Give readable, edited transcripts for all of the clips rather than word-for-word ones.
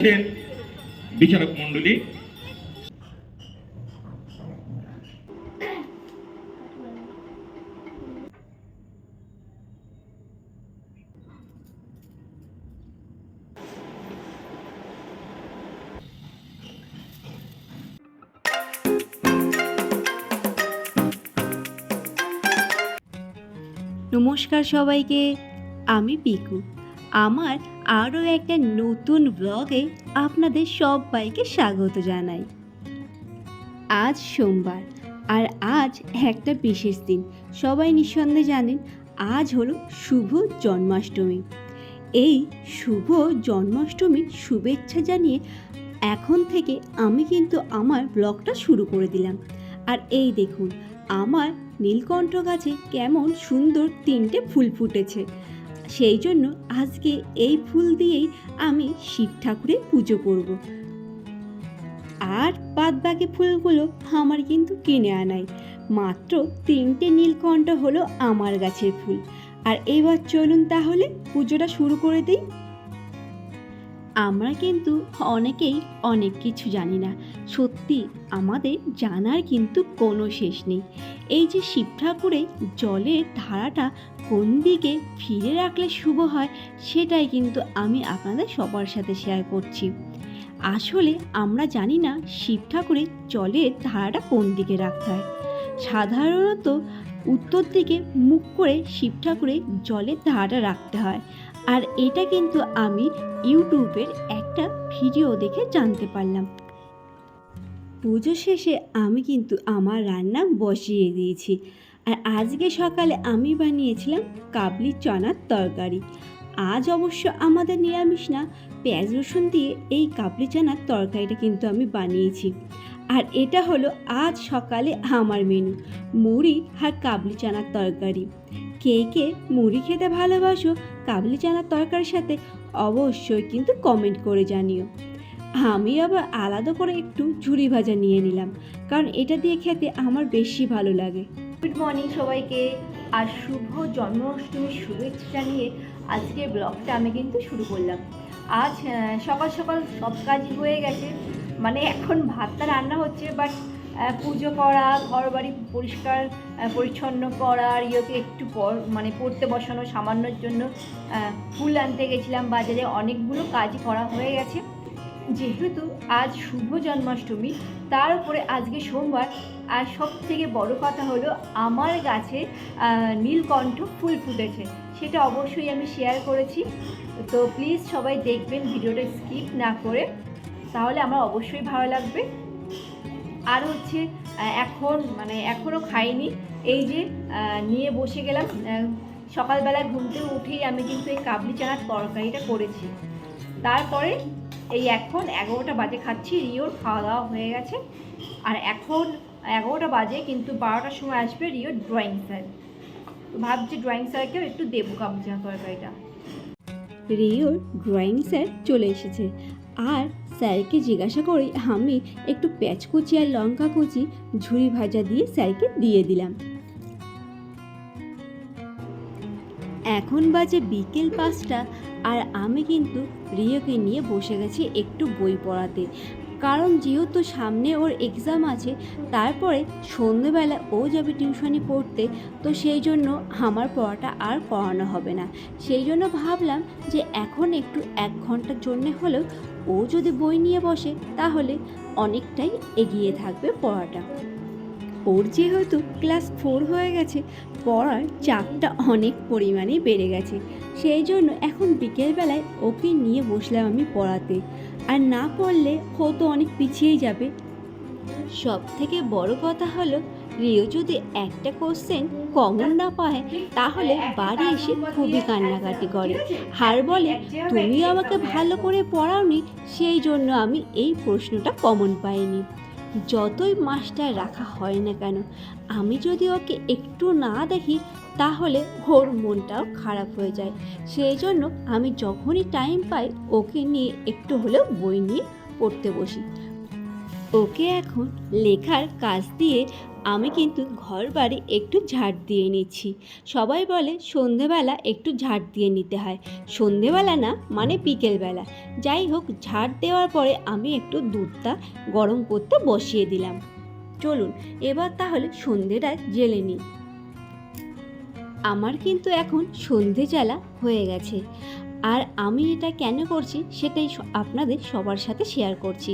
বিচারক মণ্ডলী, নমস্কার সবাইকে, আমি পিকু। আমার আরও একটা নতুন ব্লগে আপনাদের সবাইকে স্বাগত জানাই। আজ সোমবার, আর আজ একটা বিশেষ দিন। সবাই নিঃসন্দেহে জানেন, আজ হলো শুভ জন্মাষ্টমী। এই শুভ জন্মাষ্টমীর শুভেচ্ছা জানিয়ে এখন থেকে আমি কিন্তু আমার ব্লগটা শুরু করে দিলাম। আর এই দেখুন, আমার নীলকণ্ঠ গাছে কেমন সুন্দর 3টে ফুল ফুটেছে। সেই জন্য আজকে এই ফুল দিয়েই আমি শিব ঠাকুরের পুজো করব। আর বাদ বাকি ফুলগুলো আমার কিন্তু কিনে আনাই। মাত্র 3টে নীলকণ্ঠ হলো আমার গাছের ফুল। আর এবার চলুন তাহলে পুজোটা শুরু করে দিই। আমরা কিন্তু অনেকেই অনেক কিছু জানি না। সত্যি আমাদের জানার কিন্তু কোনো শেষ নেই। এই যে শিব ঠাকুরের জলের ধারাটা কোন দিকে ফিরে রাখলে শুভ হয়, সেটাই কিন্তু আমি আপনাদের সবার সাথে শেয়ার করছি। আসলে আমরা জানি না শিব ঠাকুরের জলের ধারাটা কোন দিকে রাখতে হয়। সাধারণত উত্তর দিকে মুখ করে শিব ঠাকুরের জলের ধারাটা রাখতে হয়। আর এটা কিন্তু আমি ইউটিউবের একটা ভিডিও দেখে জানতে পারলাম। পুজো শেষে আমি কিন্তু আমার রান্না বসিয়ে দিয়েছি। আর আজকে সকালে আমি বানিয়েছিলাম কাবলি চানার তরকারি। আজ অবশ্য আমাদের নিরামিষ না, পেঁয়াজ রসুন দিয়ে এই কাবলি চানার তরকারিটা কিন্তু আমি বানিয়েছি। আর এটা হলো আজ সকালে আমার মেনু, মুড়ি আর কাবলি চানার তরকারি। কে কে মুড়ি খেতে ভালোবাসো কাবলি চানার তরকারির সাথে, অবশ্যই কিন্তু কমেন্ট করে জানিও। আমি আবার আলাদা করে একটু ঝুরি ভাজা নিয়ে নিলাম, কারণ এটা দিয়ে খেতে আমার বেশি ভালো লাগে। গুড মর্নিং সবাইকে, আর শুভ জন্মাষ্টমীর শুভেচ্ছা জানিয়ে আজকের ব্লগটা আমি কিন্তু শুরু করলাম। আজ সকাল সকাল সব কাজই হয়ে গেছে, মানে এখন ভাতটা রান্না হচ্ছে, বাট পুজো করা, ঘর বাড়ি পরিষ্কার পরিচ্ছন্ন করা, আর ইয়োকে একটু পড়তে বসানো, সামান্যর জন্য ফুল আনতে গেছিলাম বাজারে। অনেকগুলো কাজ করা হয়ে গেছে। যেহেতু আজ শুভ জন্মাষ্টমী, তার উপরে আজকে সোমবার, আর সব থেকে বড়ো কথা হলো আমার গাছে নীলকণ্ঠ ফুল ফুটেছে। সেটা অবশ্যই আমি শেয়ার করেছি। তো প্লিজ সবাই দেখবেন, ভিডিওটা স্কিপ না করে, তাহলে আমার অবশ্যই ভালো লাগবে। আর হচ্ছে এখনও খাইনি, এই যে নিয়ে বসে গেলাম। সকালবেলায় ঘুম থেকে উঠেই আমি কিন্তু এই কাবলি চানার তরকারিটা করেছি। তারপরে এই এখন 11টা বাজে খাচ্ছি। রিওর খাওয়া দাওয়া হয়ে গেছে, আর এখন 11টা বাজে, কিন্তু 12টার সময় আসবে রিওর ড্রয়িং স্যার। তো ভাবছি ড্রয়িং স্যারকেও একটু দেবো কাবলি চানা তরকারিটা। রিওর ড্রয়িং স্যার চলে এসেছে, আর স্যারকে জিজ্ঞাসা করে আমি একটু পেঁয়াজ কুচি আর লঙ্কা কুচি ঝুরি ভাজা দিয়ে স্যারকে দিয়ে দিলাম। এখন বাজে বিকেল 5টা, আর আমি কিন্তু রিওকে নিয়ে বসে গেছি একটু বই পড়াতে। কারণ যেহেতু সামনে ওর এক্সাম আছে, তারপরে সন্ধেবেলা ও যাবে টিউশনি পড়তে, তো সেই জন্য আমার পড়াটা আর করানো হবে না। সেই জন্য ভাবলাম যে এখন একটু 1 ঘন্টার জন্যে হলেও ও যদি বই নিয়ে বসে, তাহলে অনেকটাই এগিয়ে থাকবে পড়াটা। ওর যেহেতু ক্লাস 4 হয়ে গেছে, পড়ার চাপটা অনেক পরিমাণে বেড়ে গেছে। সেই জন্য এখন বিকেলবেলায় ওকে নিয়ে বসলাম আমি পড়াতে। আর না পড়লে ও তো অনেক পিছিয়েই যাবে। সব থেকে বড় কথা হলো, রিও যদি একটা কোশ্চেন কমন না পায়, তাহলে বাড়ি এসে খুবই কান্নাকাটি করে। আর বলে, তুমি আমাকে ভালো করে পড়াওনি, সেই জন্য আমি এই প্রশ্নটা কমন পাইনি। যতই মাস্টার রাখা হয় না কেন, আমি যদি ওকে একটু না দেখি, তাহলে ওর মনটাও খারাপ হয়ে যায়। সেই জন্য আমি যখনই টাইম পাই, ওকে নিয়ে একটু হলেও বই নিয়ে পড়তে বসি। ওকে এখন লেখার কাজ দিয়ে আমি কিন্তু ঘর বাড়ি একটু ঝাড় দিয়ে নিচ্ছি। সবাই বলে সন্ধেবেলা একটু ঝাড় দিয়ে নিতে হয়, সন্ধেবেলা না মানে বিকেলবেলা। যাই হোক, ঝাড় দেওয়ার পরে আমি একটু দুধটা গরম করতে বসিয়ে দিলাম। চলুন এবার তাহলে সন্ধেটা জেলে নিই। আমার কিন্তু এখন সন্ধে জ্বালা হয়ে গেছে, আর আমি এটা কেন করছি সেটাই আপনাদের সবার সাথে শেয়ার করছি।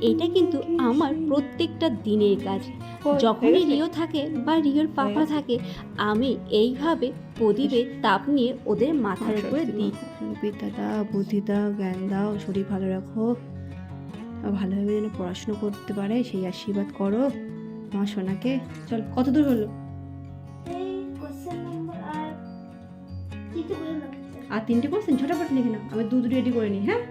এটা কিন্তু আমার প্রত্যেকটা দিনের কাজ। যখনই রিও থাকে বা রিওর পাপা থাকে, আমি এইভাবে প্রদীপের তাপ নিয়ে ওদের মাথার উপরে দিই। বিদ্যা দাও, বুদ্ধি দাও, জ্ঞান দাও, শরীর ভালো রাখো, ভালোভাবে যেন পড়াশুনো করতে পারে সেই আশীর্বাদ করো আমার সোনাকে। চল, কত দূর হলো? আর 3টে কোশ্চেন ঝটাপট লিখে নাও, আমি দুধ রেডি করে নিই। হ্যাঁ,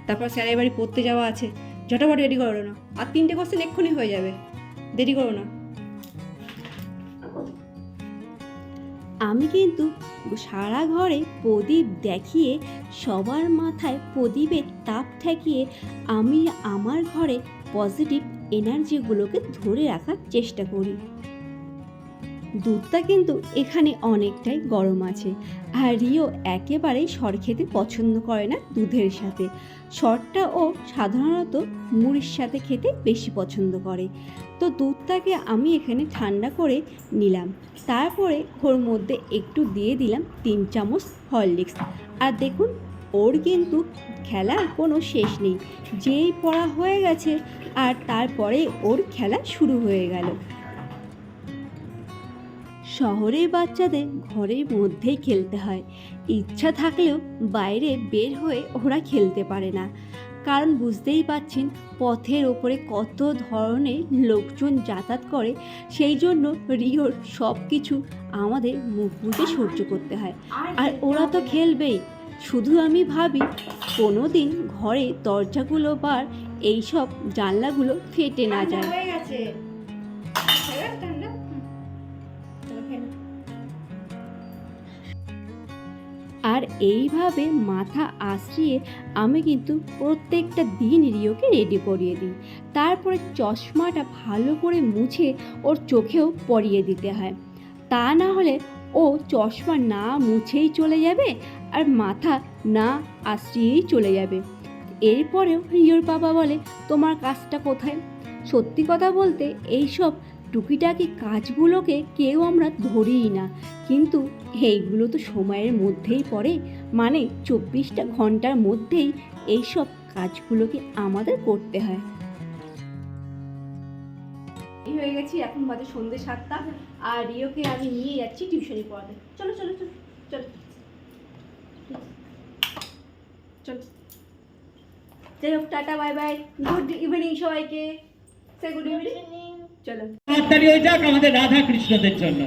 তারপর স্যারের বাড়ি পড়তে যাওয়া আছে, ঝটাপট রেডি করো না। আর 3টে কোশ্চেন এক্ষুনি হয়ে যাবে, দেরি করো না। আমি কিন্তু সারা ঘরে প্রদীপ দেখিয়ে, সবার মাথায় প্রদীপের তাপ ঠেকিয়ে আমি আমার ঘরে পজিটিভ এনার্জিগুলোকে ধরে রাখার চেষ্টা করি। দুধটা কিন্তু এখানে অনেকটাই গরম আছে, আর রিও একেবারেই সর খেতে পছন্দ করে না দুধের সাথে। সরটা ও সাধারণত মুড়ির সাথে খেতে বেশি পছন্দ করে। তো দুধটাকে আমি এখানে ঠান্ডা করে নিলাম, তারপরে ওর মধ্যে একটু দিয়ে দিলাম 3 চামচ হরলিক্স। আর দেখুন, ওর কিন্তু খেলার কোনো শেষ নেই, যেই পড়া হয়ে গেছে আর তারপরে ওর খেলা শুরু হয়ে গেল। শহরের বাচ্চাদের ঘরের মধ্যেই খেলতে হয়, ইচ্ছা থাকলেও বাইরে বের হয়ে ওরা খেলতে পারে না। কারণ বুঝতেই পাচ্ছেন পথের ওপরে কত ধরনের লোকজন যাতায়াত করে, সেই জন্য রিওর সব কিছু আমাদের মুখ বুজে সহ্য করতে হয়। আর ওরা তো খেলবেই, শুধু আমি ভাবি কোনো দিন ঘরে দরজাগুলো বা এইসব জানলাগুলো ফেটে না যায়। আর এইভাবে মাথা আশ্রিয়ে আমি কিন্তু প্রত্যেকটা দিন রিওকে রেডি করিয়ে দিই। তারপরে চশমাটা ভালো করে মুছে ওর চোখেও পরিয়ে দিতে হয়, তা না হলে ও চশমা না মুছেই চলে যাবে আর মাথা না আশ্রিয়েই চলে যাবে। এরপরেও রিওর বাবা বলে, তোমার কাজটা কোথায়? সত্যি কথা বলতে এইসব টুকিটাকি কাজগুলোকে কেউ আমরা ধরিই না, কিন্তু এইগুলো তো সময়ের মধ্যেই পড়ে, মানে 24টা ঘন্টার মধ্যেই এইসব কাজগুলোকে আমাদের করতে হয়। এই হয়ে গেছি, এখন বাজে সন্ধ্যে 7টা, আর রিওকে আমি নিয়ে যাচ্ছি টিউশনি পড়াতে। চলো চলো চলো চলো চলো। যাই হোক, tata, bye bye, good evening সবাইকে। সে গুড ইভিনিং। চলো, হাততালি হয়ে যাক আমাদের রাধা কৃষ্ণদের জন্য।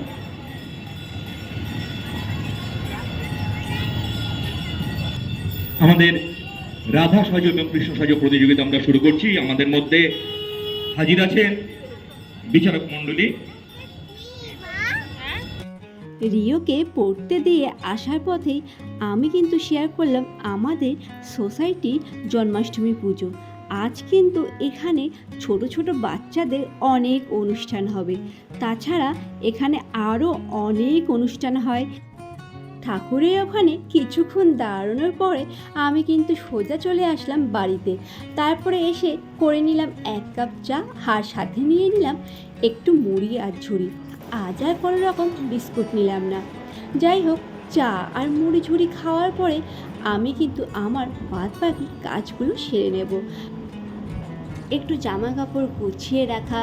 আমাদের রাধা সাজ এবং কৃষ্ণ সাজ প্রতিযোগিতা আমরা শুরু করছি। আমাদের মধ্যে হাজির আছেন বিচারক মণ্ডলী। রিওকে পড়তে দিয়ে আসার পথেই আমি কিন্তু শেয়ার করলাম আমাদের সোসাইটির জন্মাষ্টমী পুজো। আজ কিন্তু এখানে ছোট ছোট বাচ্চাদের অনেক অনুষ্ঠান হবে, তাছাড়া এখানে আরও অনেক অনুষ্ঠান হয়। ঠাকুরের ওখানে কিছুক্ষণ দাঁড়ানোর পরে আমি কিন্তু সোজা চলে আসলাম বাড়িতে। তারপরে এসে করে নিলাম 1 কাপ চা, আর সাথে নিয়ে নিলাম একটু মুড়ি আর ঝুড়ি। আজ আর কোনো রকম বিস্কুট নিলাম না। যাই হোক, চা আর মুড়ি ঝুড়ি খাওয়ার পরে আমি কিন্তু আমার বাদ বাকি কাজগুলো সেরে নেব। একটু জামা কাপড় গুছিয়ে রাখা,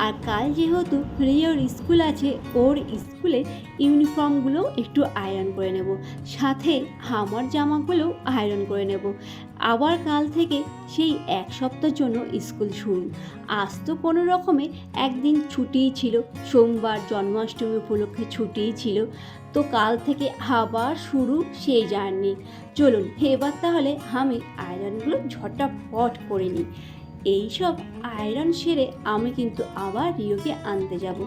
আর কাল যেহেতু রিওর স্কুল আছে, ওর স্কুলের ইউনিফর্মগুলো একটু আয়রন করে নেব, সাথে আমার জামাগুলোও আয়রন করে নেব। আবার কাল থেকে সেই 1 সপ্তাহের জন্য স্কুল শুরু। আজ তো কোনো রকমে একদিন ছুটিই ছিল, সোমবার জন্মাষ্টমী উপলক্ষে ছুটিই ছিল, তো কাল থেকে আবার শুরু সেই জার্নি। চলুন এবার তাহলে আমি আয়রনগুলো ঝটাপট করে নিই। এইসব আয়রন সেরে আমি কিন্তু আবার রিওকে আনতে যাব।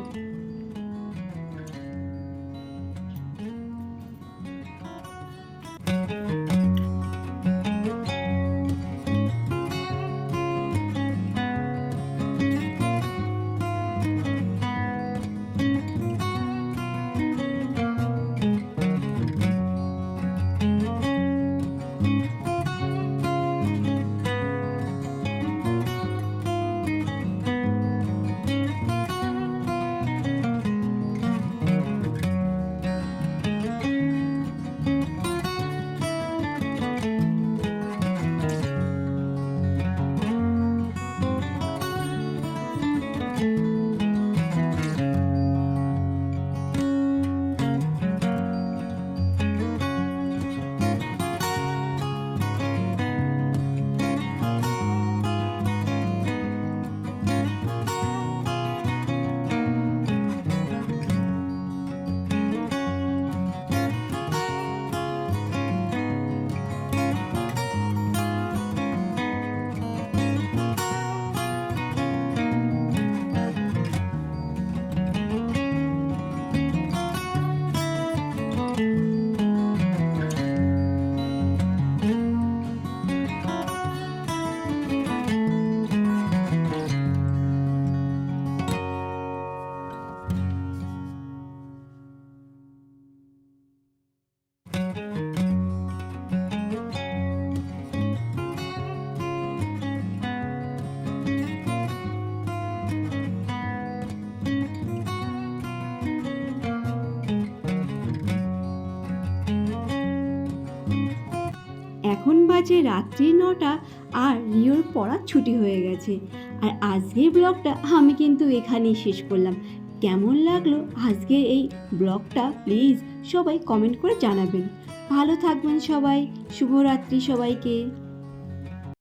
গেছে রাত্রি 9টা আর রিওর পড়া ছুটি হয়ে গেছে। আর আজকের ব্লগটা আমি কিন্তু এখানেই শেষ করলাম। কেমন লাগলো আজকের এই ব্লগটা প্লিজ সবাই কমেন্ট করে জানাবেন। ভালো থাকবেন সবাই। শুভরাত্রি সবাইকে।